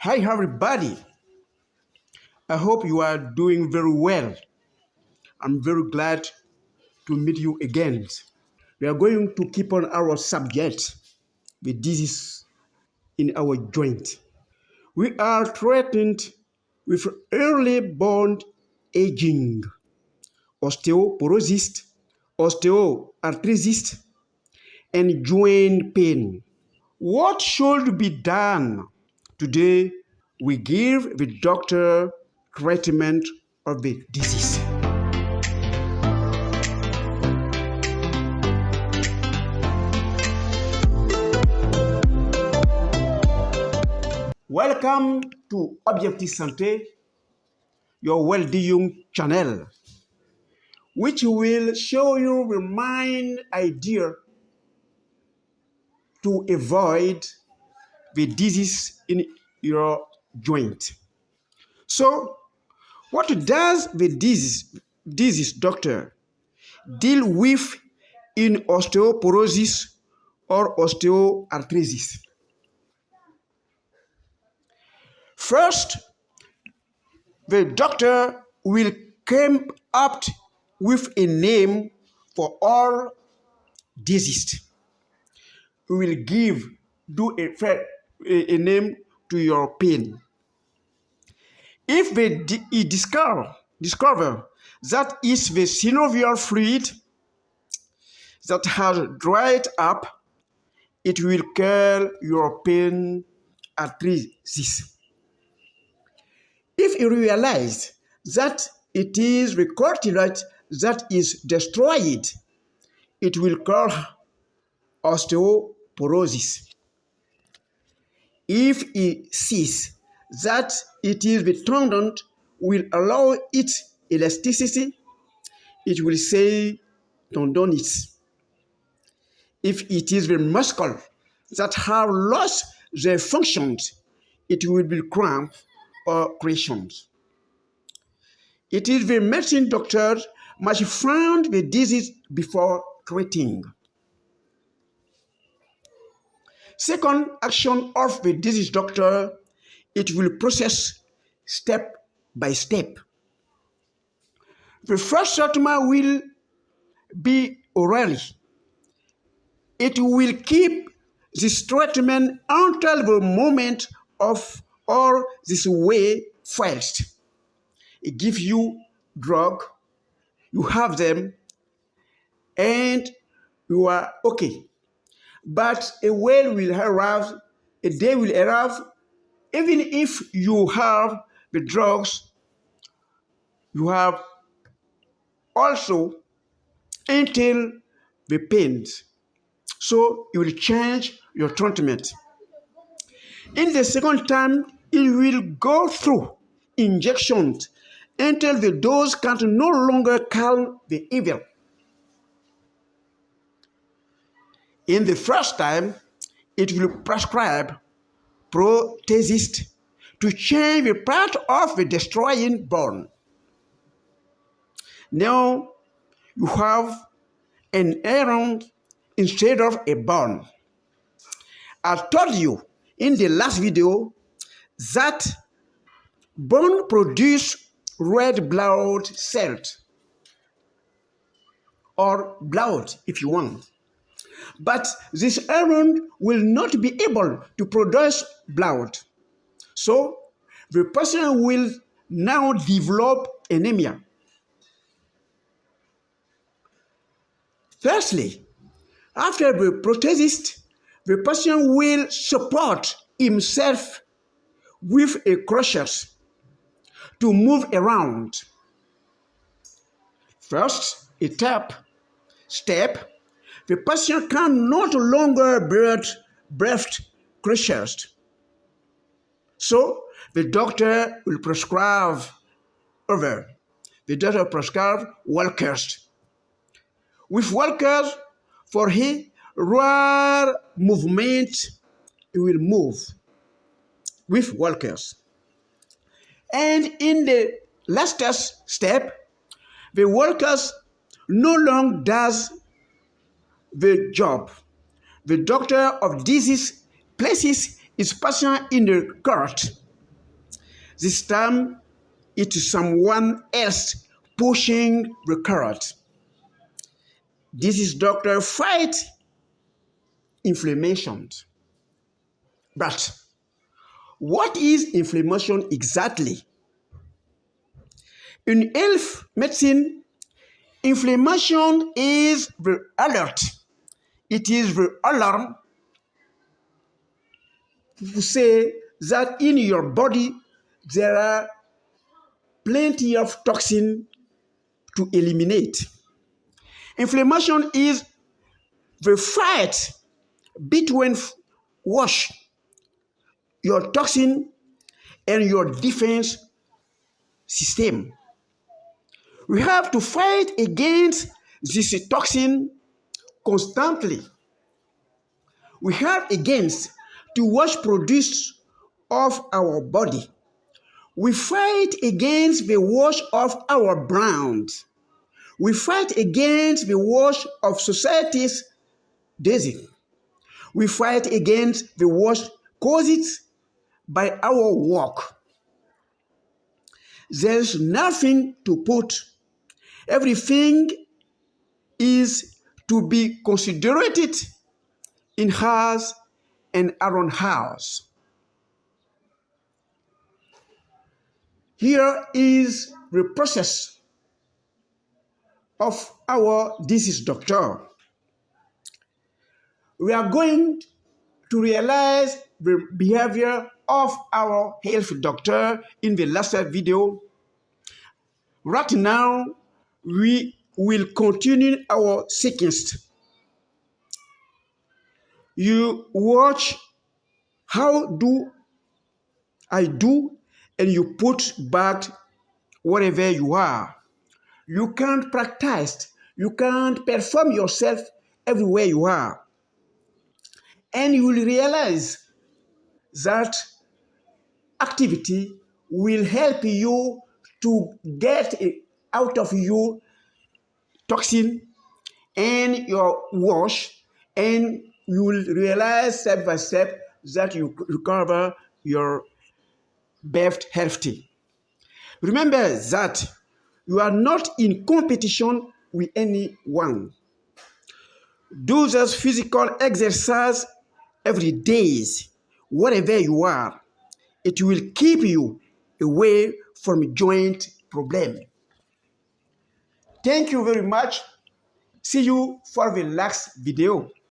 Hi everybody, I hope you are doing very well. I'm very glad to meet you again. We are going to keep on our subject, the disease in our joint. We are threatened with early bone aging, osteoporosis, osteoarthritis, and joint pain. What should be done? Today, we give the doctor treatment of the disease. Welcome to Objective Santé, your well-being channel, which will show you the main idea to avoid the disease in your joint. So, what does the disease doctor deal with in osteoporosis or osteoarthritis? First, the doctor will come up with a name for all diseases. We will do a name to your pain. If he discover that is the synovial fluid that has dried up, it will call your pain arthritis. If you realize that it is the cartilage that is destroyed, it will call osteoporosis. If he sees that it is the tendon will allow its elasticity, it will say tendinitis. If it is the muscle that have lost their functions, it will be cramp or crescent. It is the medicine doctor must find the disease before treating. Second action of the disease doctor, it will process step by step. The first treatment will be orally. It will keep this treatment until the moment of all this way first. It gives you drug, you have them, and you are okay. But a day will arrive, even if you have the drugs, you have also until the pains. So you will change your treatment. In the second time, it will go through injections until the dose can no longer calm the evil. In the first time, it will prescribe prosthesis to change the part of the destroying bone. Now you have an iron instead of a bone. I told you in the last video that bone produce red blood cells, or blood if you want. But this iron will not be able to produce blood. So the person will now develop anemia. Firstly, after the prosthesis, the person will support himself with a crutcher to move around. First, a step, the patient can no longer breathe crutches. So the doctor will prescribe walkers. With walkers, for his rare movement, he will move with walkers. And in the last step, the walkers no longer does the job. The doctor of disease places his patient in the cart This time, it is someone else pushing the carrot. This is doctor fight inflammation. But what is inflammation exactly? In health medicine, inflammation is the alert. It is the alarm to say that in your body there are plenty of toxin to eliminate. Inflammation is the fight between wash your toxin and your defense system. We have to fight against this toxin constantly. We have against to wash produce of our body. We fight against the wash of our brand. We fight against the wash of society's disease. We fight against the wash caused by our work. There's nothing to put. Everything is to be considered in house and around house. Here is the process of our disease doctor. We are going to realize the behavior of our health doctor in the last video. Right now, we will continue our sequence. You watch how do I do, and you put back wherever you are. You can't practice. You can't perform yourself everywhere you are. And you will realize that activity will help you to get out of you toxin and your wash, and you will realize step by step that you recover your best healthy. Remember that you are not in competition with anyone. Do this physical exercise every day, wherever you are. It will keep you away from joint problem. Thank you very much. See you for the next video.